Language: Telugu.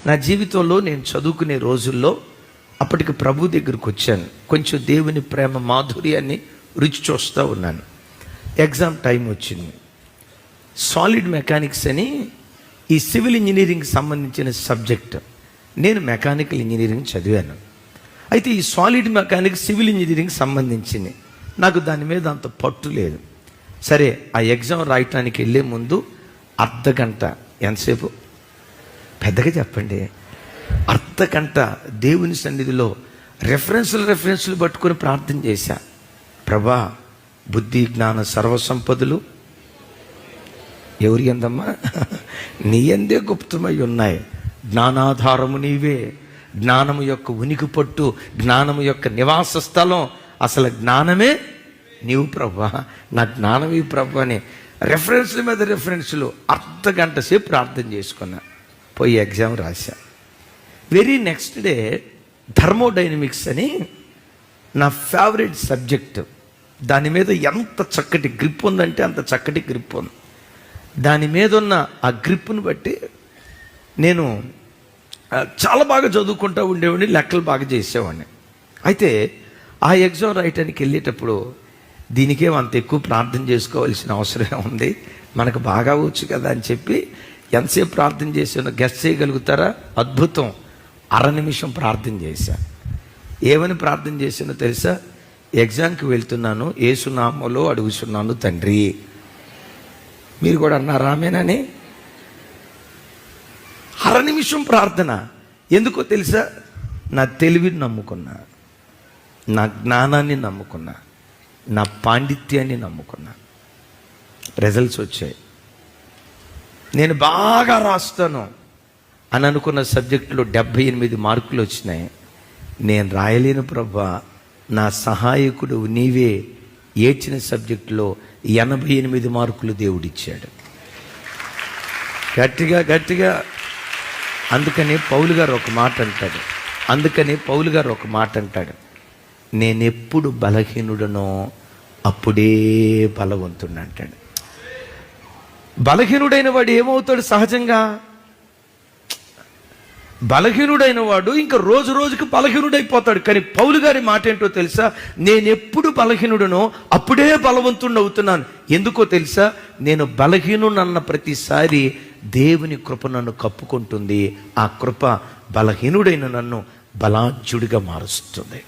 నా జీవితంలో నేను చదువుకునే రోజుల్లో అప్పటికి ప్రభు దగ్గరికి వచ్చాను. కొంచెం దేవుని ప్రేమ మాధుర్యాన్ని రుచి చూస్తూ ఉన్నాను. ఎగ్జామ్ టైం వచ్చింది. సాలిడ్ మెకానిక్స్ అని ఈ సివిల్ ఇంజనీరింగ్ సంబంధించిన సబ్జెక్ట్. నేను మెకానికల్ ఇంజనీరింగ్ చదివాను. అయితే ఈ సాలిడ్ మెకానిక్స్ సివిల్ ఇంజనీరింగ్ సంబంధించింది. నాకు దాని మీద అంత పట్టు లేదు. సరే, ఆ ఎగ్జామ్ రాయటానికి వెళ్ళే ముందు అర్ధగంట, ఎంతసేపు పెద్దగా చెప్పండి, అర్ధగంట దేవుని సన్నిధిలో రెఫరెన్సులు పట్టుకొని ప్రార్థన చేశా. ప్రభా, బుద్ధి జ్ఞాన సర్వసంపదలు ఎవరి అందమ్మా? నీ అందే గుప్తమై ఉన్నాయి. జ్ఞానాధారము నీవే, జ్ఞానము యొక్క ఉనికి పట్టు, జ్ఞానము యొక్క నివాస స్థలం, అసలు జ్ఞానమే నీవు ప్రభా, నా జ్ఞానమే ప్రభు అని రెఫరెన్స్ల మీద రెఫరెన్స్లు అర్ధగంట సేపు ప్రార్థన చేసుకున్నా. పోయి ఎగ్జామ్ రాశా. వెరీ నెక్స్ట్ డే థర్మోడైనమిక్స్ అని నా ఫేవరెట్ సబ్జెక్ట్. దాని మీద ఎంత చక్కటి గ్రిప్ ఉందంటే అంత చక్కటి గ్రిప్ ఉంది. దాని మీద ఉన్న ఆ గ్రిప్ను బట్టి నేను చాలా బాగా చదువుకుంటూ ఉండేవాడిని, లెక్కలు బాగా చేసేవాడిని. అయితే ఆ ఎగ్జామ్ రాయటానికి వెళ్ళేటప్పుడు దీనికేం అంత ఎక్కువ ప్రార్థన చేసుకోవాల్సిన అవసరమే ఉంది, మనకు బాగా వచ్చు కదా అని చెప్పి ఎంతసేపు ప్రార్థన చేసానో గెస్ట్ చేయగలుగుతారా? అద్భుతం, 1/2 నిమిషం ప్రార్థన చేశా. ఏమని ప్రార్థన చేశానో తెలుసా? ఎగ్జామ్కి వెళ్తున్నాను, యేసునామములో అడుగుతున్నాను తండ్రి. మీరు కూడా అన్నారు ఆమేనని. 1/2 నిమిషం ప్రార్థన. ఎందుకో తెలుసా? నా తెలివిని నమ్ముకున్నా, నా జ్ఞానాన్ని నమ్ముకున్నా, నా పాండిత్యాన్ని నమ్ముకున్నా. రిజల్ట్స్ వచ్చాయి. నేను బాగా రాస్తాను అని అనుకున్న సబ్జెక్టులో 78 మార్కులు వచ్చినాయి. నేను రాయలేను ప్రభా, నా సహాయకుడు నీవే. ఏడ్చిన సబ్జెక్టులో 88 మార్కులు దేవుడిచ్చాడు. గట్టిగా అందుకని పౌలు గారు ఒక మాట అంటాడు, నేనెప్పుడు బలహీనుడనో అప్పుడే బలవంతుడు అంటాడు. బలహీనుడైన వాడు ఏమవుతాడు? సహజంగా బలహీనుడైన వాడు ఇంకా రోజు రోజుకు బలహీనుడైపోతాడు. కానీ పౌలు గారి మాట ఏంటో తెలుసా? నేనెప్పుడు బలహీనుడనో అప్పుడే బలవంతుడు అవుతున్నాను. ఎందుకో తెలుసా? నేను బలహీనుడన్న ప్రతిసారి దేవుని కృప నన్ను కప్పుకుంటుంది. ఆ కృప బలహీనుడైన నన్ను బలాఢ్యుడిగా మారుస్తుంది.